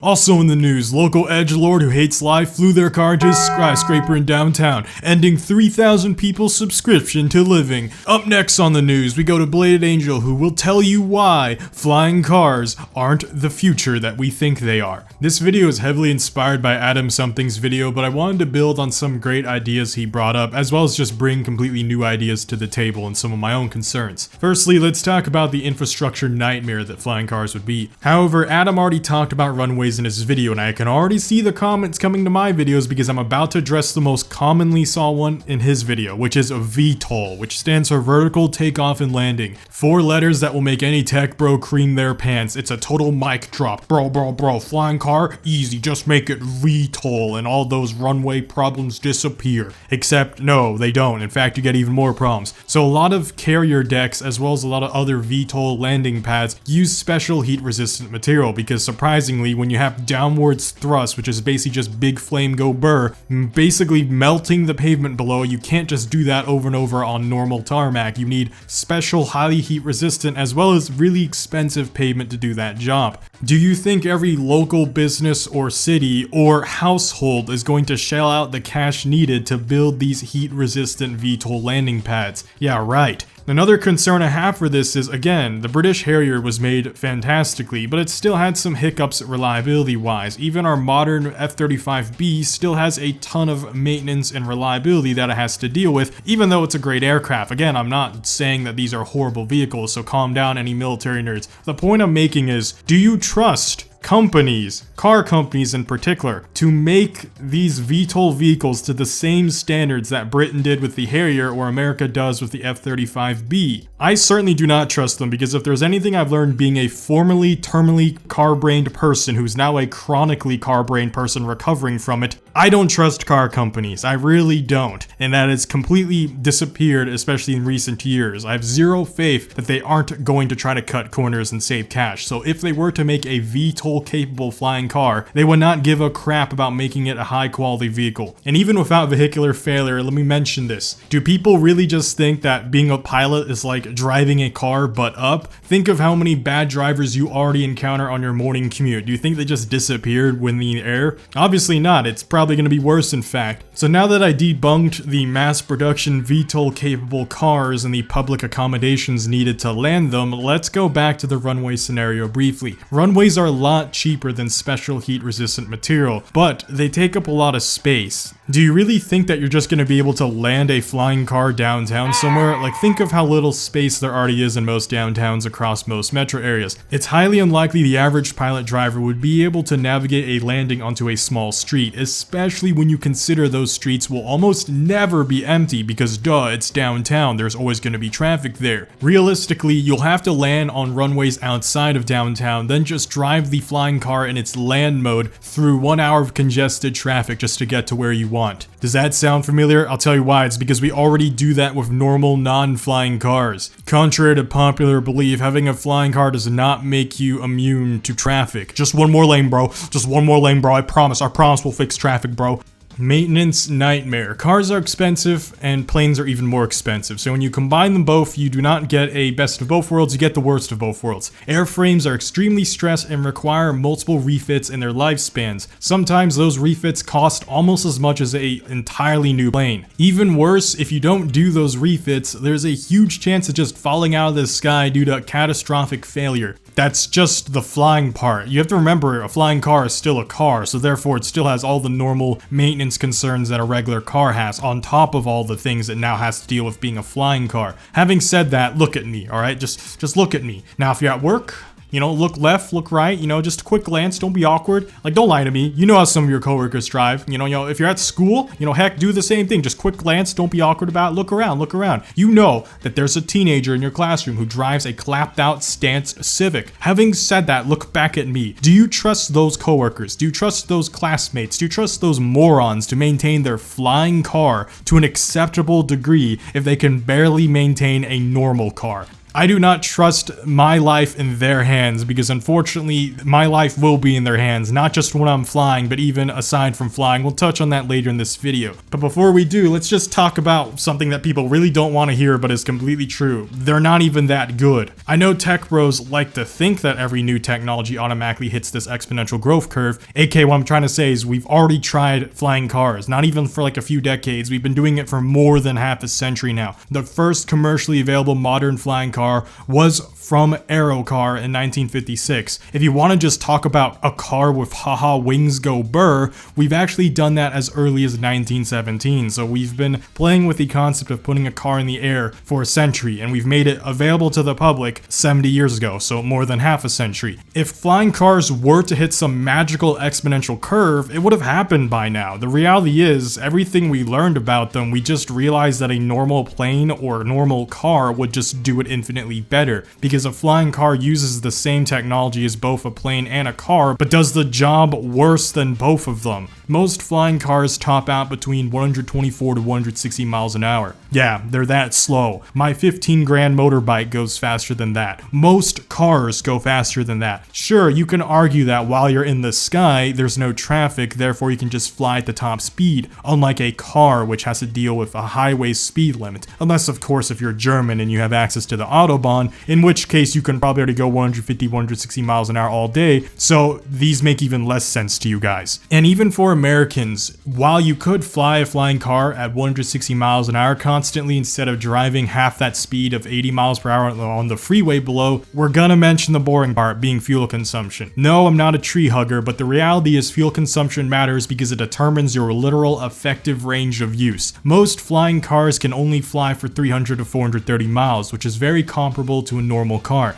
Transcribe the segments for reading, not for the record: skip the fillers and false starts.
Also in the news, local edgelord who hates life flew their car into a skyscraper in downtown, ending 3,000 people's subscription to living. Up next on the news, we go to Bladed Angel, who will tell you why flying cars aren't the future that we think they are. This video is heavily inspired by Adam Something's video, but I wanted to build on some great ideas he brought up, as well as just bring completely new ideas to the table and some of my own concerns. Firstly, let's talk about the infrastructure nightmare that flying cars would be. However, Adam already talked about runways in his video, and I can already see the comments coming to my videos because I'm about to address the most commonly saw one in his video, which is VTOL, which stands for Vertical Takeoff and Landing. 4 letters that will make any tech bro cream their pants. It's a total mic drop. Bro, flying car, easy, just make it VTOL and all those runway problems disappear. Except, no, they don't. In fact, you get even more problems. So a lot of carrier decks, as well as a lot of other VTOL landing pads, use special heat resistant material because surprisingly, when you have downwards thrust, which is basically just big flame go burr, basically melting the pavement below, you can't just do that over and over on normal tarmac. You need special highly heat resistant as well as really expensive pavement to do that job. Do you think every local business or city or household is going to shell out the cash needed to build these heat resistant VTOL landing pads? Yeah, right. Another concern I have for this is, again, the British Harrier was made fantastically, but it still had some hiccups reliability-wise. Even our modern F-35B still has a ton of maintenance and reliability that it has to deal with, even though it's a great aircraft. Again, I'm not saying that these are horrible vehicles, so calm down any military nerds. The point I'm making is, do you trust companies, car companies in particular, to make these VTOL vehicles to the same standards that Britain did with the Harrier or America does with the F-35B? I certainly do not trust them, because if there's anything I've learned being a formerly terminally car-brained person who's now a chronically car-brained person recovering from it, I don't trust car companies. I really don't. And that has completely disappeared, especially in recent years. I have zero faith that they aren't going to try to cut corners and save cash. So if they were to make a VTOL capable flying car, they would not give a crap about making it a high quality vehicle. And even without vehicular failure, let me mention this. Do people really just think that being a pilot is like driving a car but up? Think of how many bad drivers you already encounter on your morning commute. Do you think they just disappeared when in the air? Obviously not. It's probably going to be worse, in fact. So now that I debunked the mass production VTOL capable cars and the public accommodations needed to land them, let's go back to the runway scenario briefly. Runways are a lot cheaper than special heat resistant material, but they take up a lot of space. Do you really think that you're just going to be able to land a flying car downtown somewhere? Like, think of how little space there already is in most downtowns across most metro areas. It's highly unlikely the average pilot driver would be able to navigate a landing onto a small street, especially when you consider those streets will almost never be empty because duh, it's downtown, there's always going to be traffic there. Realistically, you'll have to land on runways outside of downtown, then just drive the flying car in its land mode through 1 hour of congested traffic just to get to where you want. Does that sound familiar? I'll tell you why. It's because we already do that with normal non-flying cars. Contrary to popular belief, having a flying car does not make you immune to traffic. Just one more lane, bro. Just one more lane, bro. I promise we'll fix traffic, bro. Maintenance nightmare. Cars are expensive and planes are even more expensive. So when you combine them both, you do not get a best of both worlds, you get the worst of both worlds. Airframes are extremely stressed and require multiple refits in their lifespans. Sometimes those refits cost almost as much as an entirely new plane. Even worse, if you don't do those refits, there's a huge chance of just falling out of the sky due to catastrophic failure. That's just the flying part. You have to remember, a flying car is still a car, so therefore it still has all the normal maintenance concerns that a regular car has, on top of all the things it now has to deal with being a flying car. Having said that, look at me, alright? Just look at me. Now, if you're at work, you know, look left, look right, you know, just a quick glance, don't be awkward. Like, don't lie to me. You know how some of your coworkers drive. You know, if you're at school, you know, heck, do the same thing. Just quick glance, don't be awkward about it. Look around. You know that there's a teenager in your classroom who drives a clapped out stance Civic. Having said that, look back at me. Do you trust those coworkers? Do you trust those classmates? Do you trust those morons to maintain their flying car to an acceptable degree if they can barely maintain a normal car? I do not trust my life in their hands because unfortunately my life will be in their hands, not just when I'm flying, but even aside from flying. We'll touch on that later in this video. But before we do, let's just talk about something that people really don't want to hear but is completely true. They're not even that good. I know tech bros like to think that every new technology automatically hits this exponential growth curve. aka what I'm trying to say is we've already tried flying cars, not even for like a few decades. We've been doing it for more than half a century now. The first commercially available modern flying car was from Aerocar in 1956. If you want to just talk about a car with haha wings go burr, we've actually done that as early as 1917. So we've been playing with the concept of putting a car in the air for a century, and we've made it available to the public 70 years ago, so more than half a century. If flying cars were to hit some magical exponential curve, it would have happened by now. The reality is, everything we learned about them, we just realized that a normal plane or normal car would just do it infinitely better, because a flying car uses the same technology as both a plane and a car, but does the job worse than both of them. Most flying cars top out between 124 to 160 miles an hour. Yeah, they're that slow. My 15 grand motorbike goes faster than that. Most cars go faster than that. Sure, you can argue that while you're in the sky, there's no traffic, therefore you can just fly at the top speed, unlike a car which has to deal with a highway speed limit. Unless, of course, if you're German and you have access to the Autobahn, in which case you can probably already go 150, 160 miles an hour all day, so these make even less sense to you guys. And even for Americans, while you could fly a flying car at 160 miles an hour constantly instead of driving half that speed of 80 miles per hour on the freeway below, we're gonna mention the boring part, being fuel consumption. No, I'm not a tree hugger, but the reality is fuel consumption matters because it determines your literal effective range of use. Most flying cars can only fly for 300 to 430 miles, which is very comparable to a normal car.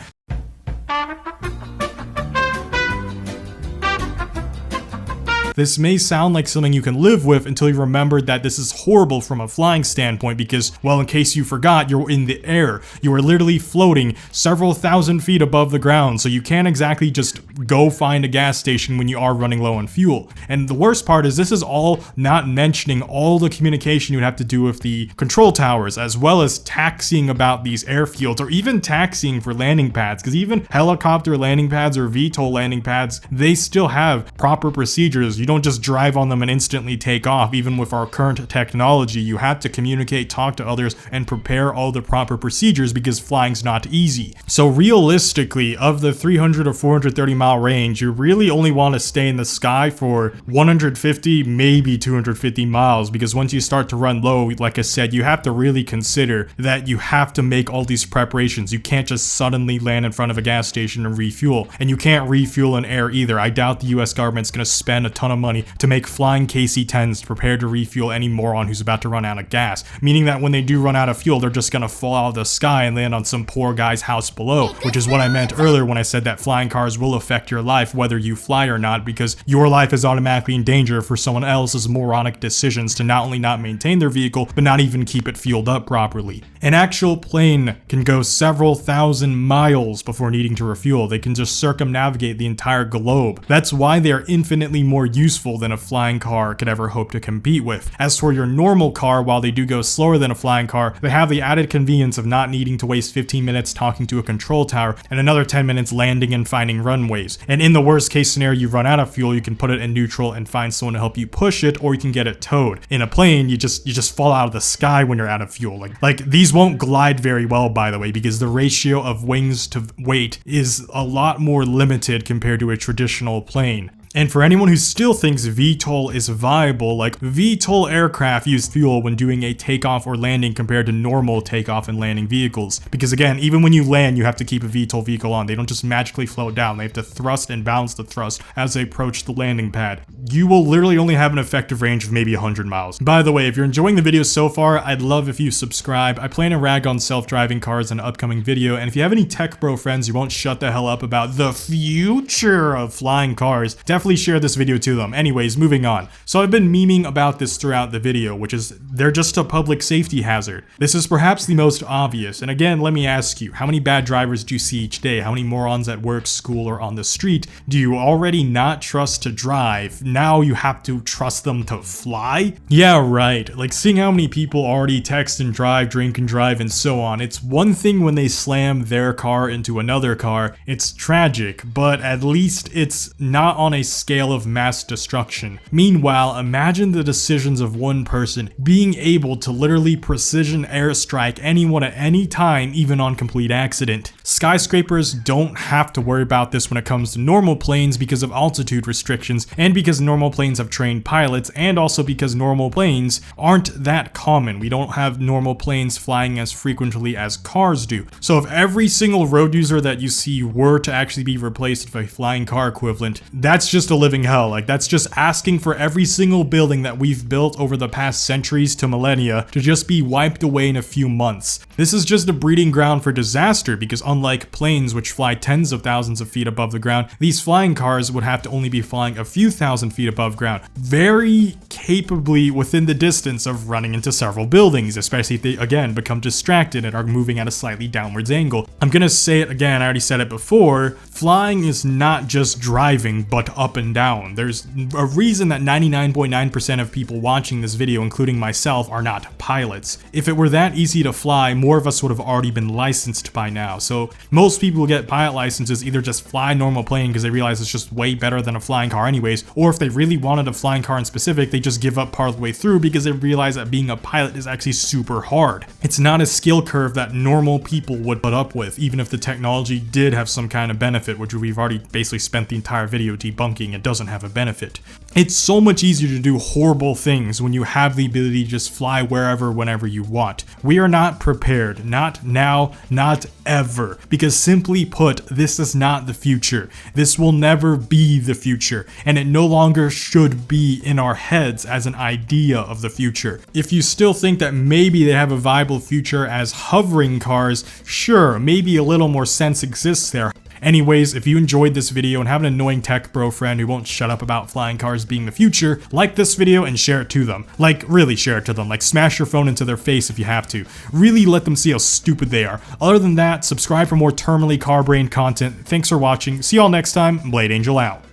This may sound like something you can live with until you remember that this is horrible from a flying standpoint because, well, in case you forgot, you're in the air. You are literally floating several thousand feet above the ground, so you can't exactly just go find a gas station when you are running low on fuel. And the worst part is this is all not mentioning all the communication you would have to do with the control towers, as well as taxiing about these airfields, or even taxiing for landing pads, because even helicopter landing pads or VTOL landing pads, they still have proper procedures. You don't just drive on them and instantly take off. Even with our current technology, you have to communicate, talk to others, and prepare all the proper procedures because flying's not easy. So realistically, of the 300 or 430 mile range, you really only want to stay in the sky for 150, maybe 250 miles, because once you start to run low, like I said, you have to really consider that you have to make all these preparations. You can't just suddenly land in front of a gas station and refuel, and you can't refuel in air either. I doubt the US government's going to spend a ton of money to make flying KC-10s prepared to refuel any moron who's about to run out of gas, meaning that when they do run out of fuel, they're just gonna fall out of the sky and land on some poor guy's house below, which is what I meant earlier when I said that flying cars will affect your life whether you fly or not, because your life is automatically in danger for someone else's moronic decisions to not only not maintain their vehicle, but not even keep it fueled up properly. An actual plane can go several thousand miles before needing to refuel. They can just circumnavigate the entire globe. That's why they are infinitely more useful than a flying car could ever hope to compete with. As for your normal car, while they do go slower than a flying car, they have the added convenience of not needing to waste 15 minutes talking to a control tower and another 10 minutes landing and finding runways. And in the worst case scenario, you run out of fuel, you can put it in neutral and find someone to help you push it, or you can get it towed. In a plane, you just fall out of the sky when you're out of fuel. Like these won't glide very well, by the way, because the ratio of wings to weight is a lot more limited compared to a traditional plane. And for anyone who still thinks VTOL is viable, like VTOL aircraft use fuel when doing a takeoff or landing compared to normal takeoff and landing vehicles. Because again, even when you land, you have to keep a VTOL vehicle on. They don't just magically float down. They have to thrust and balance the thrust as they approach the landing pad. You will literally only have an effective range of maybe 100 miles. By the way, if you're enjoying the video so far, I'd love if you subscribe. I plan to rag on self-driving cars in an upcoming video, and if you have any tech bro friends who won't shut the hell up about the future of flying cars, definitely definitely share this video to them. Anyways, moving on. So I've been memeing about this throughout the video, which is they're just a public safety hazard. This is perhaps the most obvious. And again, let me ask you, how many bad drivers do you see each day? How many morons at work, school, or on the street do you already not trust to drive? Now you have to trust them to fly? Yeah, right. Like seeing how many people already text and drive, drink and drive, and so on. It's one thing when they slam their car into another car. It's tragic, but at least it's not on a scale of mass destruction. Meanwhile, imagine the decisions of one person being able to literally precision airstrike anyone at any time, even on complete accident. Skyscrapers don't have to worry about this when it comes to normal planes because of altitude restrictions, and because normal planes have trained pilots, and also because normal planes aren't that common. We don't have normal planes flying as frequently as cars do. So if every single road user that you see were to actually be replaced by a flying car equivalent, that's just a living hell. Like that's just asking for every single building that we've built over the past centuries to millennia to just be wiped away in a few months. This is just a breeding ground for disaster because unlike planes which fly tens of thousands of feet above the ground, these flying cars would have to only be flying a few thousand feet above ground, very capably within the distance of running into several buildings, especially if they again become distracted and are moving at a slightly downwards angle. I'm gonna say it again, I already said it before, flying is not just driving but up and down. There's a reason that 99.9% of people watching this video, including myself, are not pilots. If it were that easy to fly, more of us would have already been licensed by now. So most people who get pilot licenses either just fly a normal plane because they realize it's just way better than a flying car anyways, or if they really wanted a flying car in specific, they just give up part of the way through because they realize that being a pilot is actually super hard. It's not a skill curve that normal people would put up with, even if the technology did have some kind of benefit, which we've already basically spent the entire video debunking. It doesn't have a benefit. It's so much easier to do horrible things when you have the ability to just fly wherever, whenever you want. We are not prepared, not now, not ever, because simply put, this is not the future. This will never be the future, and it no longer should be in our heads as an idea of the future. If you still think that maybe they have a viable future as hovering cars, sure, maybe a little more sense exists there. Anyways, if you enjoyed this video and have an annoying tech bro friend who won't shut up about flying cars being the future, like this video and share it to them. Like, really share it to them. Like, smash your phone into their face if you have to. Really let them see how stupid they are. Other than that, subscribe for more terminally car-brained content. Thanks for watching. See y'all next time. Blade Angel out.